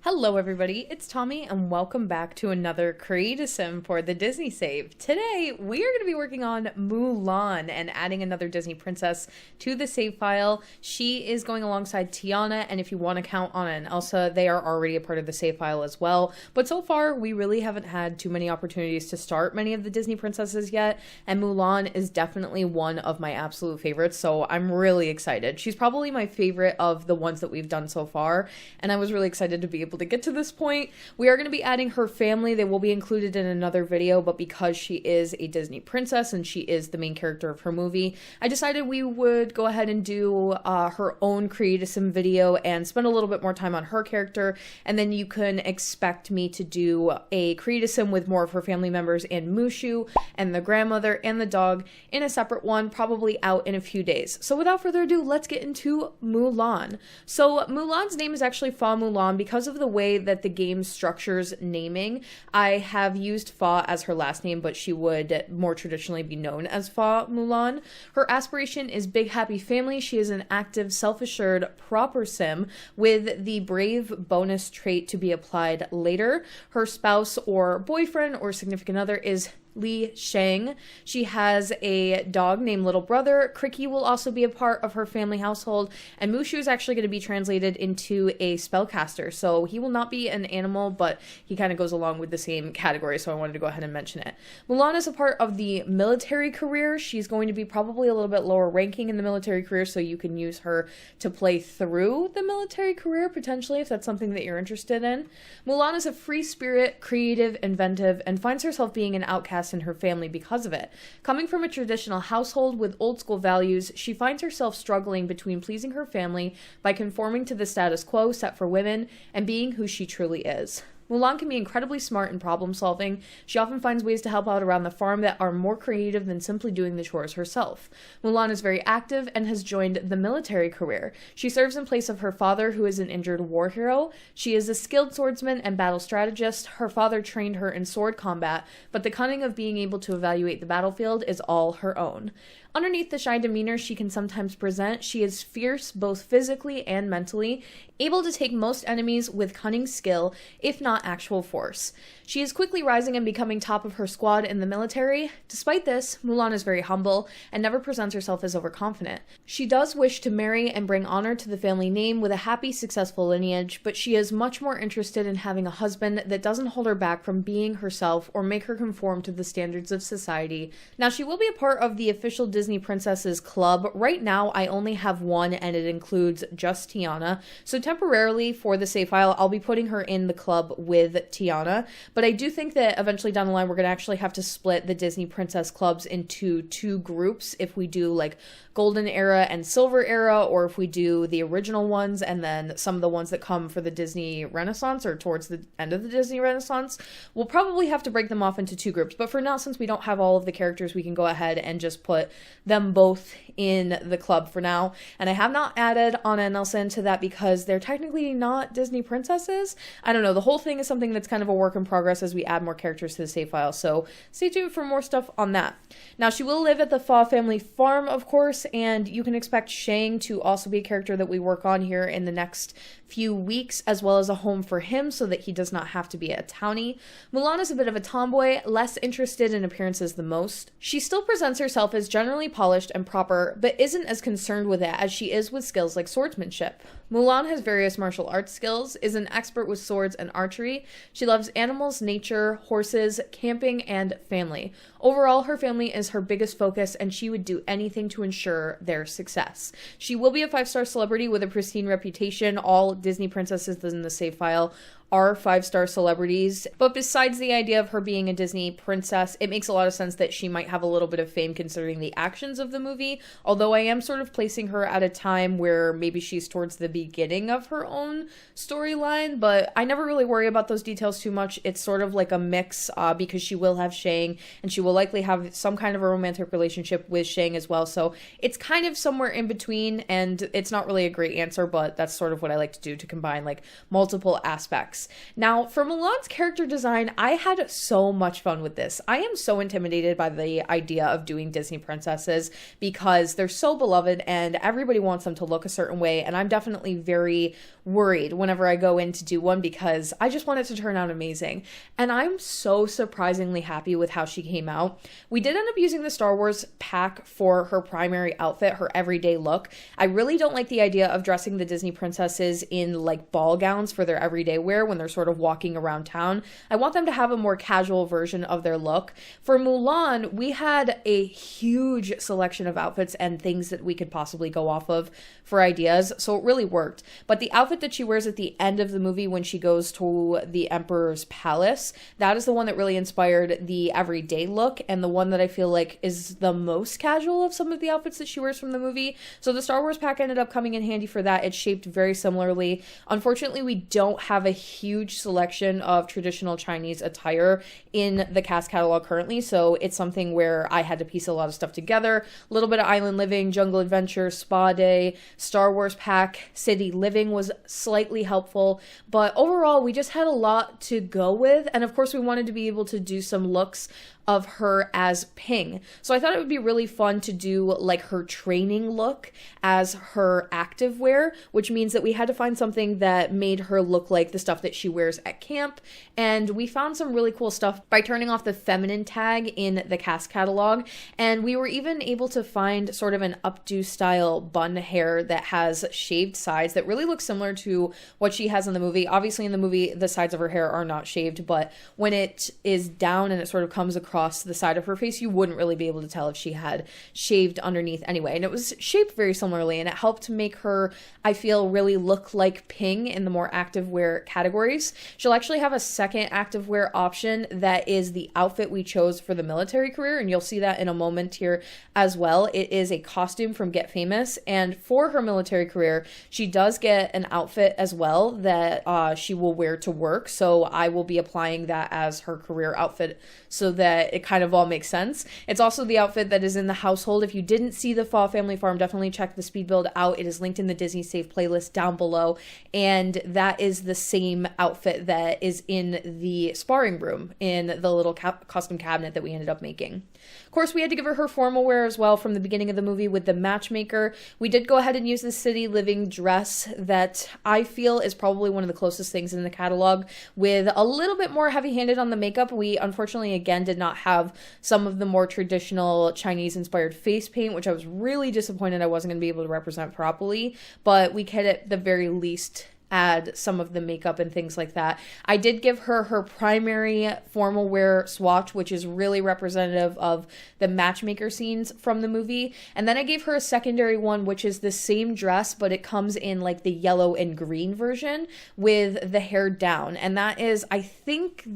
Hello everybody, it's Tommy and welcome back to another Create Sim for the Disney Save. Today we are going to be working on Mulan and adding another Disney princess to the save file. She is going alongside Tiana, and if you want to count Anna and Elsa, they are already a part of the save file as well. But so far we really haven't had too many opportunities to start many of the Disney princesses yet, and Mulan is definitely one of my absolute favorites, so I'm really excited. She's probably my favorite of the ones that we've done so far, and I was really excited to be able to get to this point. We are going to be adding her family. They will be included in another video, but because she is a Disney princess and she is the main character of her movie, I decided we would go ahead and do her own Create a Sim video and spend a little bit more time on her character, and then you can expect me to do a Create a Sim with more of her family members and Mushu and the grandmother and the dog in a separate one, probably out in a few days. So without further ado, let's get into Mulan. So Mulan's name is actually Fa Mulan because of the way that the game structures naming. I have used Fa as her last name, but she would more traditionally be known as Fa Mulan. Her aspiration is big happy family. She is an active, self-assured, proper sim with the brave bonus trait to be applied later. Her spouse or boyfriend or significant other is Li Shang. She has a dog named Little Brother. Cricky will also be a part of her family household, and Mushu is actually going to be translated into a spellcaster, so he will not be an animal, but he kind of goes along with the same category, so I wanted to go ahead and mention it. Mulan is a part of the military career. She's going to be probably a little bit lower ranking in the military career, so you can use her to play through the military career, potentially, if that's something that you're interested in. Mulan is a free spirit, creative, inventive, and finds herself being an outcast in her family because of it. Coming from a traditional household with old school values, she finds herself struggling between pleasing her family by conforming to the status quo set for women and being who she truly is. Mulan can be incredibly smart in problem solving. She often finds ways to help out around the farm that are more creative than simply doing the chores herself. Mulan is very active and has joined the military career. She serves in place of her father, who is an injured war hero. She is a skilled swordsman and battle strategist. Her father trained her in sword combat, but the cunning of being able to evaluate the battlefield is all her own. Underneath the shy demeanor she can sometimes present, she is fierce both physically and mentally, able to take most enemies with cunning skill, if not actual force. She is quickly rising and becoming top of her squad in the military. Despite this, Mulan is very humble and never presents herself as overconfident. She does wish to marry and bring honor to the family name with a happy, successful lineage, but she is much more interested in having a husband that doesn't hold her back from being herself or make her conform to the standards of society. Now, she will be a part of the official Disney Princesses Club. Right now, I only have one, and it includes just Tiana. So temporarily, for the save file, I'll be putting her in the club with Tiana. But I do think that eventually down the line, we're going to actually have to split the Disney Princess Clubs into two groups if we do like Golden Era and Silver Era, or if we do the original ones and then some of the ones that come for the Disney Renaissance or towards the end of the Disney Renaissance. We'll probably have to break them off into two groups. But for now, since we don't have all of the characters, we can go ahead and just put them both in the club for now. And I have not added Anna and Elsa into that because they're technically not Disney princesses. I don't know. The whole thing is something that's kind of a work in progress as we add more characters to the save file. So stay tuned for more stuff on that. Now, she will live at the Fa family farm, of course, and you can expect Shang to also be a character that we work on here in the next few weeks, as well as a home for him so that he does not have to be a townie. Mulan is a bit of a tomboy, less interested in appearances than most. She still presents herself as generally polished and proper, but isn't as concerned with it as she is with skills like swordsmanship. Mulan has various martial arts skills, is an expert with swords and archery. She loves animals, nature, horses, camping, and family. Overall, her family is her biggest focus, and she would do anything to ensure their success. She will be a 5-star celebrity with a pristine reputation. All Disney princesses in the save file are 5-star celebrities, but besides the idea of her being a Disney princess, it makes a lot of sense that she might have a little bit of fame considering the actions of the movie, although I am sort of placing her at a time where maybe she's towards the beginning of her own storyline, but I never really worry about those details too much. It's sort of like a mix because she will have Shang, and she will likely have some kind of a romantic relationship with Shang as well, so it's kind of somewhere in between, and it's not really a great answer, but that's sort of what I like to do to combine like multiple aspects. looks. Now, for Mulan's character design, I had so much fun with this. I am so intimidated by the idea of doing Disney princesses because they're so beloved and everybody wants them to look a certain way, and I'm definitely very worried whenever I go in to do one because I just want it to turn out amazing. And I'm so surprisingly happy with how she came out. We did end up using the Star Wars pack for her primary outfit, her everyday look. I really don't like the idea of dressing the Disney princesses in like ball gowns for their everyday wear when they're sort of walking around town. I want them to have a more casual version of their look. For Mulan, we had a huge selection of outfits and things that we could possibly go off of for ideas, so it really worked. But the outfit that she wears at the end of the movie when she goes to the Emperor's palace, that is the one that really inspired the everyday look and the one that I feel like is the most casual of some of the outfits that she wears from the movie. So the Star Wars pack ended up coming in handy for that. It's shaped very similarly. Unfortunately, we don't have a huge selection of traditional Chinese attire in the cast catalog currently, so it's something where I had to piece a lot of stuff together. A little bit of island living, jungle adventure, spa day, Star Wars pack, city living was slightly helpful, but overall we just had a lot to go with, and of course we wanted to be able to do some looks of her as Ping. So I thought it would be really fun to do like her training look as her active wear, which means that we had to find something that made her look like the stuff that she wears at camp. And we found some really cool stuff by turning off the feminine tag in the cast catalog. And we were even able to find sort of an updo style bun hair that has shaved sides that really looks similar to what she has in the movie. Obviously in the movie, the sides of her hair are not shaved, but when it is down and it sort of comes across the side of her face, you wouldn't really be able to tell if she had shaved underneath anyway. And it was shaped very similarly, and it helped make her, I feel, really look like Ping in the more active wear categories. She'll actually have a second active wear option that is the outfit we chose for the military career, and you'll see that in a moment here as well. It is a costume from Get Famous, and for her military career, she does get an outfit as well that she will wear to work, so I will be applying that as her career outfit so that it kind of all makes sense. It's also the outfit that is in the household. If you didn't see the Fall Family Farm, definitely check the speed build out. It is linked in the Disney Save playlist down below, and that is the same outfit that is in the sparring room in the little custom cabinet that we ended up making. Of course, we had to give her formal wear as well from the beginning of the movie with the matchmaker. We did go ahead and use the city living dress that I feel is probably one of the closest things in the catalog, with a little bit more heavy-handed on the makeup. We unfortunately again did not have some of the more traditional Chinese inspired face paint, which I was really disappointed I wasn't going to be able to represent properly, but we could at the very least add some of the makeup and things like that. I did give her her primary formal wear swatch, which is really representative of the matchmaker scenes from the movie. And then I gave her a secondary one, which is the same dress, but it comes in like the yellow and green version with the hair down. And that is, I think,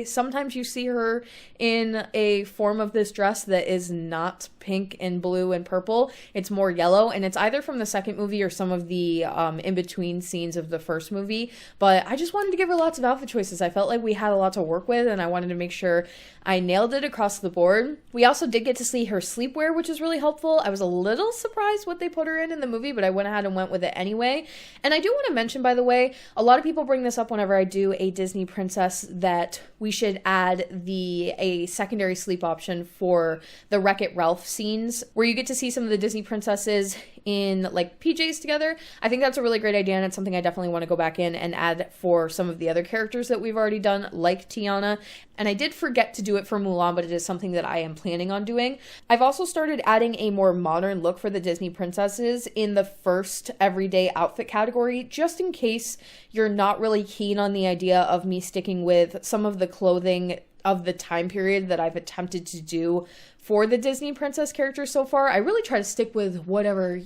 sometimes you see her in a form of this dress that is not pink and blue and purple. It's more yellow, and it's either from the second movie or some of the in-between scenes of the first movie. But I just wanted to give her lots of outfit choices. I felt like we had a lot to work with, and I wanted to make sure I nailed it across the board. We also did get to see her sleepwear, which is really helpful. I was a little surprised what they put her in the movie, but I went ahead and went with it anyway. And I do want to mention, by the way, a lot of people bring this up whenever I do a Disney princess, that we should add a secondary sleep option for the Wreck-It Ralph scenes, where you get to see some of the Disney princesses in like PJs together. I think that's a really great idea, and it's something I definitely want to go back in and add for some of the other characters that we've already done, like Tiana. And I did forget to do it for Mulan, but it is something that I am planning on doing. I've also started adding a more modern look for the Disney princesses in the first everyday outfit category, just in case you're not really keen on the idea of me sticking with some of the clothing of the time period that I've attempted to do for the Disney princess characters so far. I really try to stick with whatever,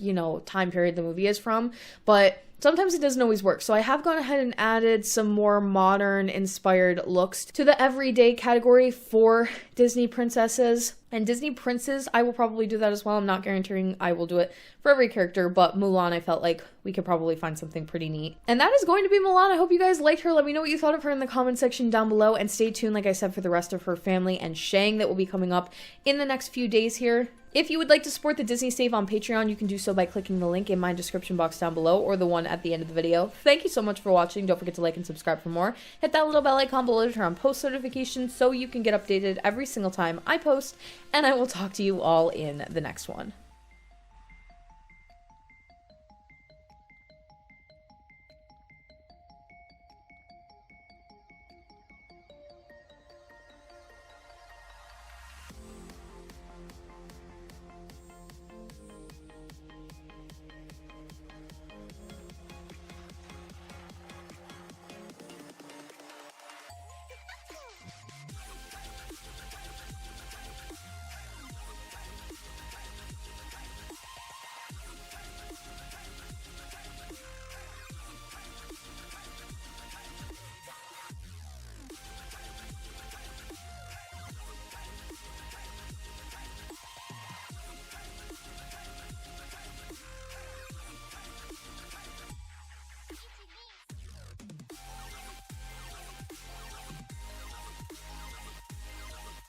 time period the movie is from, but sometimes it doesn't always work. So I have gone ahead and added some more modern inspired looks to the everyday category for Disney princesses. And Disney Princes, I will probably do that as well. I'm not guaranteeing I will do it for every character, but Mulan, I felt like we could probably find something pretty neat. And that is going to be Mulan. I hope you guys liked her. Let me know what you thought of her in the comment section down below, and stay tuned, like I said, for the rest of her family and Shang that will be coming up in the next few days here. If you would like to support the Disney Save on Patreon, you can do so by clicking the link in my description box down below, or the one at the end of the video. Thank you so much for watching. Don't forget to like and subscribe for more. Hit that little bell icon below to turn on post notifications so you can get updated every single time I post, and I will talk to you all in the next one.